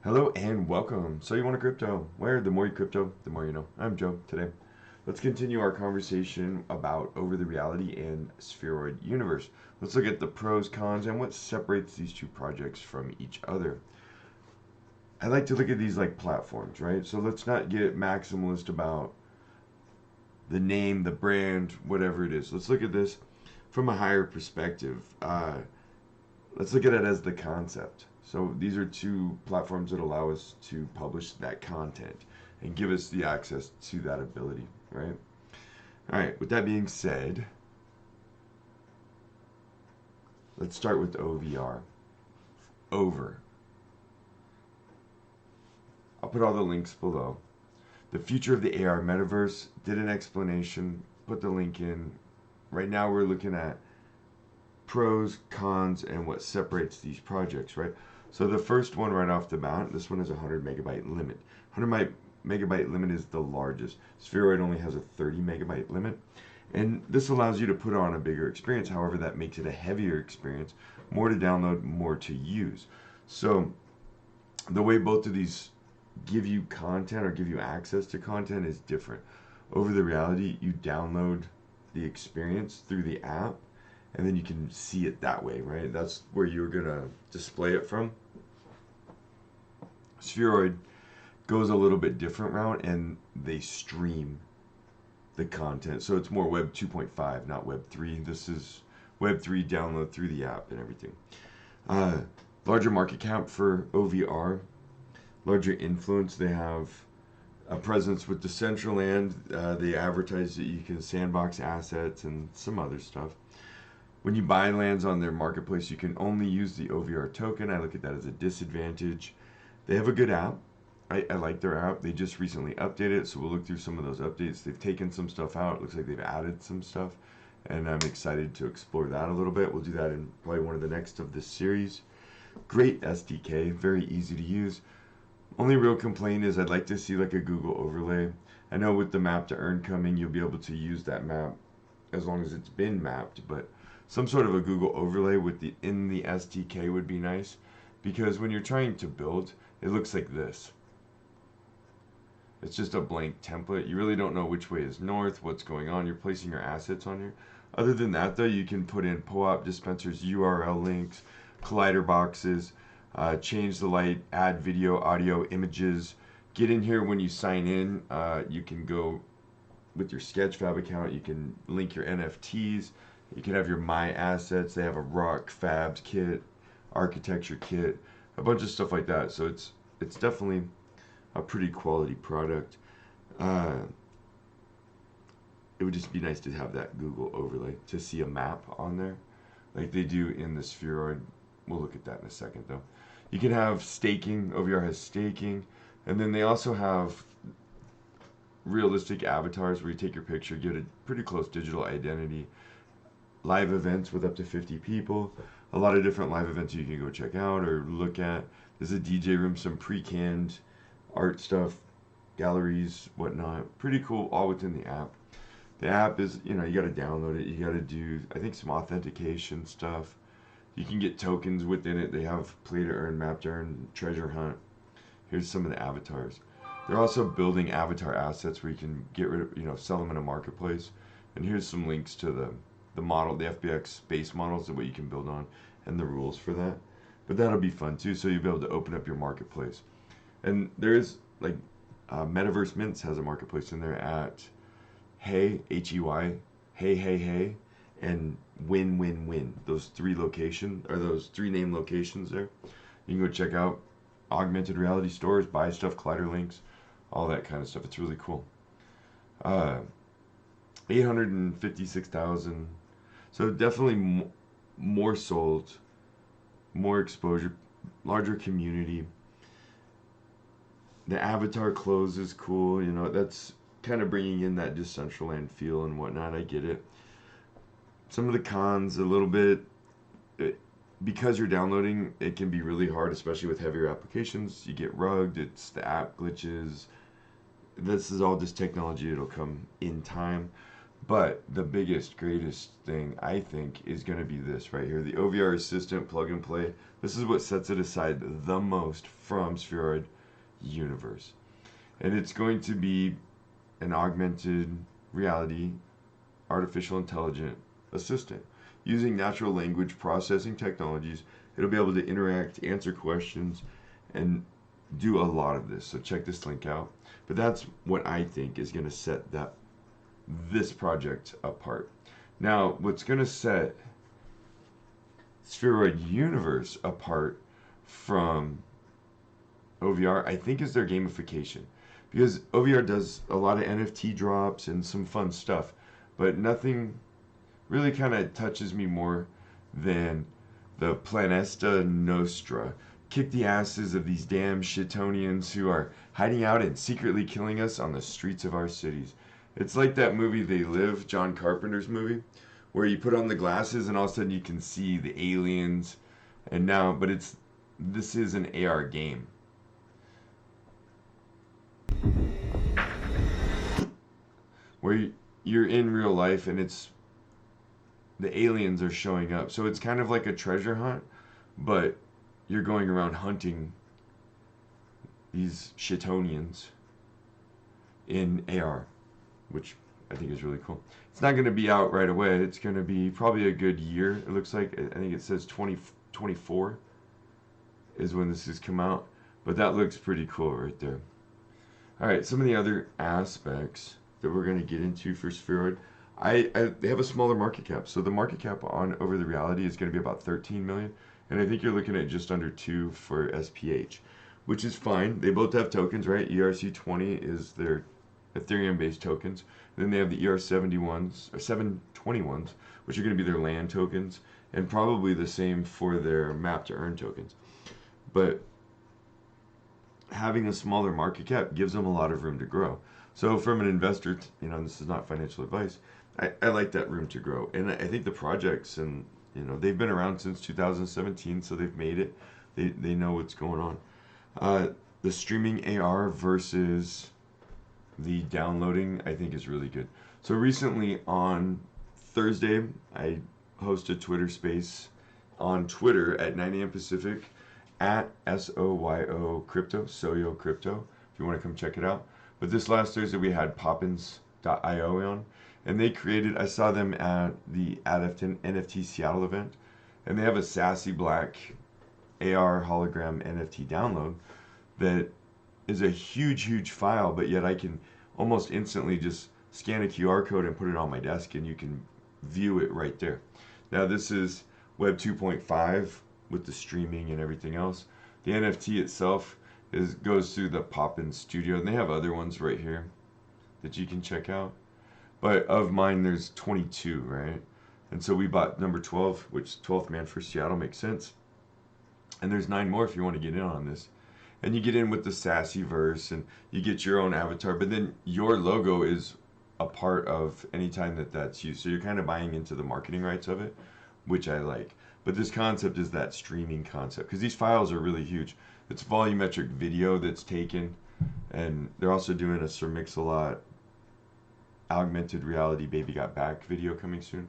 Hello and welcome. So you want a crypto? Where the more you crypto, the more you know. I'm Joe. Today, let's continue our conversation about over the reality and Spheroid Universe. Let's look at the pros, cons, and what separates these two projects from each other. I like to look at these like platforms, right? So let's not get maximalist about the name, the brand, whatever it is. Let's look at this from a higher perspective. Let's look at it as the concept. So these are two platforms that allow us to publish that content and give us the access to that ability, right? All right, with that being said, let's start with OVR. Over. I'll put all the links below. The future of the AR metaverse, did an explanation, put the link in. Right now we're looking at pros, cons, and what separates these projects, right? So the first one right off the bat, this one is a 100 megabyte limit. 100 megabyte limit is the largest. Spheroid only has a 30 megabyte limit. And this allows you to put on a bigger experience. However, that makes it a heavier experience, more to download, more to use. So the way both of these give you content or give you access to content is different. Over the reality, you download the experience through the app and then you can see it that way, right? That's where you're gonna display it from. Spheroid goes a little bit different route and they stream the content. So it's more Web 2.5, not Web 3. This is Web 3 download through the app and everything. Larger market cap for OVR, larger influence. They have a presence with Decentraland. They advertise that you can sandbox assets and some other stuff. When you buy lands on their marketplace, you can only use the OVR token. I look at that as a disadvantage. They have a good app. I like their app. They just recently updated it, so we'll look through some of those updates. They've taken some stuff out. It looks like they've added some stuff, and I'm excited to explore that a little bit. We'll do that in probably one of the next of this series. Great SDK, very easy to use. Only real complaint is I'd like to see like a Google overlay. I know with the map to earn coming, you'll be able to use that map as long as it's been mapped, but some sort of a Google overlay with in the SDK would be nice, because when you're trying to build, it looks like this. It's just a blank template. You really don't know which way is north, what's going on. You're placing your assets on here. Other than that, though, you can put in POAP dispensers, URL links, collider boxes, change the light, add video, audio, images. Get in here when you sign in. You can go with your Sketchfab account. You can link your NFTs. You can have your My Assets. They have a rock fabs kit, architecture kit, a bunch of stuff like that. So it's definitely a pretty quality product. It would just be nice to have that Google overlay to see a map on there, like they do in the Spheroid. We'll look at that in a second, though. You can have staking. OVR has staking, and then they also have realistic avatars where you take your picture, get a pretty close digital identity. Live events with up to 50 people. A lot of different live events you can go check out or look at. There's a DJ room, some pre-canned art stuff, galleries, whatnot. Pretty cool, all within the app. The app is, you got to download it. You got to do, I think, some authentication stuff. You can get tokens within it. They have play to earn, map to earn, treasure hunt. Here's some of the avatars. They're also building avatar assets where you can get rid of, sell them in a marketplace. And here's some links to the model, the FBX base models, and what you can build on, and the rules for that. But that'll be fun too, so you'll be able to open up your marketplace. And there is, like, Metaverse Mints has a marketplace in there at Hey, Hey, Hey, and Win. Those three name locations there. You can go check out augmented reality stores, buy stuff, collider links, all that kind of stuff. It's really cool. 856,000. So definitely more sold, more exposure, larger community. The avatar clothes is cool. That's kind of bringing in that Decentraland feel and whatnot. I get it. Some of the cons, a little bit, because you're downloading, it can be really hard, especially with heavier applications. You get rugged. It's the app glitches. This is all just technology. It'll come in time. But the biggest, greatest thing I think is going to be this right here, the OVR Assistant plug and play. This is what sets it aside the most from Spheroid Universe. And it's going to be an augmented reality artificial intelligent assistant. Using natural language processing technologies, it'll be able to interact, answer questions, and do a lot of this. So check this link out. But that's what I think is going to set this project apart. Now, what's going to set Spheroid Universe apart from OVR, I think, is their gamification. Because OVR does a lot of NFT drops and some fun stuff, but nothing really kind of touches me more than the Planeta Nostra. Kick the asses of these damn Shitonians who are hiding out and secretly killing us on the streets of our cities. It's like that movie They Live, John Carpenter's movie, where you put on the glasses and all of a sudden you can see the aliens. And now, but this is an AR game. Where you're in real life and the aliens are showing up. So it's kind of like a treasure hunt, but you're going around hunting these Shitonians in AR, which I think is really cool. It's not going to be out right away. It's going to be probably a good year. It looks like, I think it says 2024 is when this has come out, but that looks pretty cool right there. All right, some of the other aspects that we're going to get into for Spheroid. They have a smaller market cap, so the market cap on Over the Reality is going to be about 13 million, and I think you're looking at just under 2 for SPH, which is fine. They both have tokens, right? ERC20 is their Ethereum-based tokens. And then they have the ER71s or 721s, which are going to be their land tokens, and probably the same for their map to earn tokens. But having a smaller market cap gives them a lot of room to grow. So from an investor, this is not financial advice, I like that room to grow. And I think the projects, and they've been around since 2017, so they've made it. They know what's going on. The streaming AR versus the downloading, I think, is really good. So recently on Thursday, I hosted Twitter Space on Twitter at 9 a.m. Pacific at SOYO Crypto, Soyo Crypto, if you want to come check it out. But this last Thursday we had Poppins.io on, and they created, I saw them at the NFT Seattle event, and they have a Sassy Black AR hologram NFT download that is a huge file, but yet I can almost instantly just scan a QR code and put it on my desk, and you can view it right there. Now this is Web 2.5 with the streaming and everything else. The NFT itself goes through the Poppin Studio, and they have other ones right here that you can check out. But of mine, there's 22, right? And so we bought number 12, which 12th man for Seattle makes sense. And there's 9 more if you want to get in on this. And you get in with the Sassy verse, and you get your own avatar, but then your logo is a part of any time that's used. So you're kind of buying into the marketing rights of it, which I like. But this concept is that streaming concept, because these files are really huge. It's volumetric video that's taken, and they're also doing a Sir Mix-a-Lot augmented reality Baby Got Back video coming soon.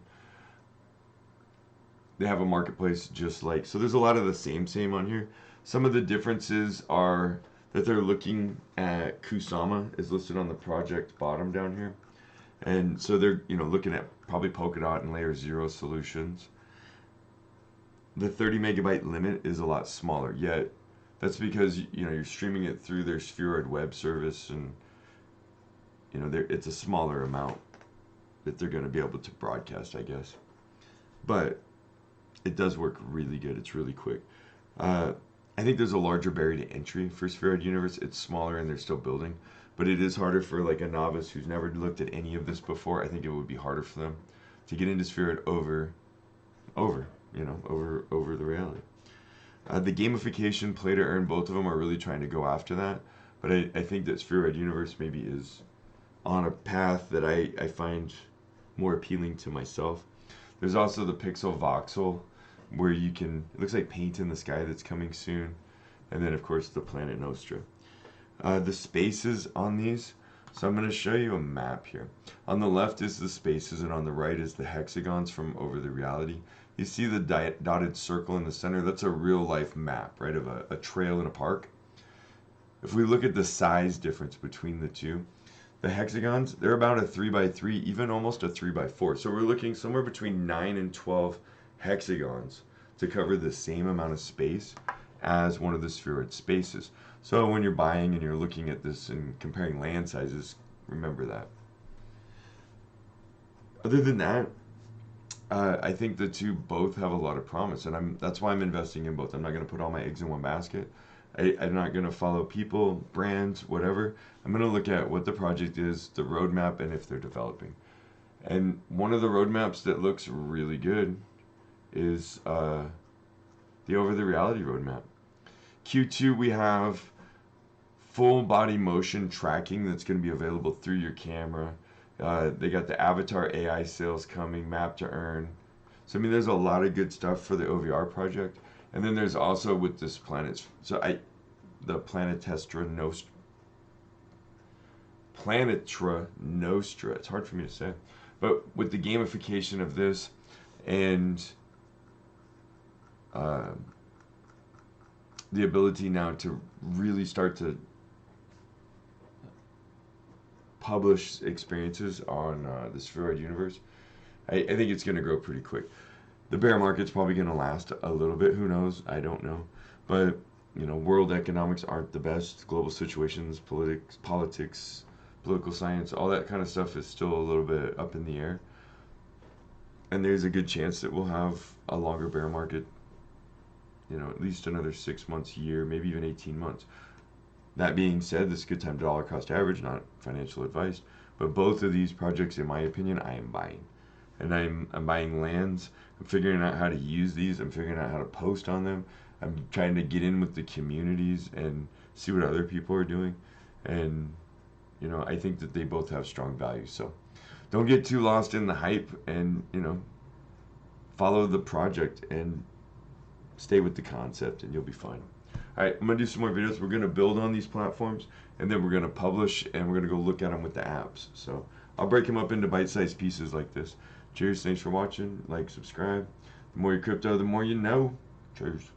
They have a marketplace just like, so there's a lot of the same on here. Some of the differences are that they're looking at Kusama is listed on the project bottom down here. And so they're looking at probably Polkadot and Layer 0 solutions. The 30 megabyte limit is a lot smaller, yet that's because you're streaming it through their Spheroid web service, and it's a smaller amount that they're going to be able to broadcast, I guess. But it does work really good. It's really quick. I think there's a larger barrier to entry for Spheroid Universe. It's smaller and they're still building, but it is harder for like a novice who's never looked at any of this before. I think it would be harder for them to get into Spheroid over the reality. The gamification, play to earn, both of them are really trying to go after that. But I think that Spheroid Universe maybe is on a path that I find more appealing to myself. There's also the Pixel Voxel, where you can, it looks like paint in the sky that's coming soon. And then of course the Planet Nostra. The spaces on these, So I'm going to show you a map here. On the left is the spaces, and on the right is the hexagons from Over the Reality. You see the dotted circle in the center? That's a real life map, right, of a trail in a park. If we look at the size difference between the two, the hexagons, they're about a 3x3, even almost a 3x4. So we're looking somewhere between 9 and 12 hexagons to cover the same amount of space as one of the spheroid spaces. So when you're buying and you're looking at this and comparing land sizes, remember that. Other than that, I think the two both have a lot of promise, and that's why I'm investing in both. I'm not going to put all my eggs in one basket. I'm not going to follow people, brands, whatever. I'm going to look at what the project is, the roadmap, and if they're developing. And one of the roadmaps that looks really good is the Over the Reality roadmap. Q2, we have full body motion tracking that's going to be available through your camera. They got the avatar AI sales coming, map to earn. So I mean, there's a lot of good stuff for the OVR project. And then there's also with this planet, the Planetra Nostra. It's hard for me to say, but with the gamification of this and the ability now to really start to publish experiences on the Spheroid Universe, I think it's going to grow pretty quick. The bear market's probably going to last a little bit. Who knows? I don't know. But, you know, world economics aren't the best. Global situations, politics, political science, all that kind of stuff is still a little bit up in the air. And there's a good chance that we'll have a longer bear market, you know, at least another 6 months, year, maybe even 18 months. That being said, this is a good time to dollar cost average, not financial advice. But both of these projects, in my opinion, I am buying. And I'm buying lands. I'm figuring out how to use these. I'm figuring out how to post on them. I'm trying to get in with the communities and see what other people are doing. And, you know, I think that they both have strong value. So don't get too lost in the hype and, you know, follow the project and stay with the concept and you'll be fine. All right, I'm going to do some more videos. We're going to build on these platforms and then we're going to publish and we're going to go look at them with the apps. So I'll break them up into bite-sized pieces like this. Cheers, thanks for watching. Like, subscribe. The more you crypto, the more you know. Cheers.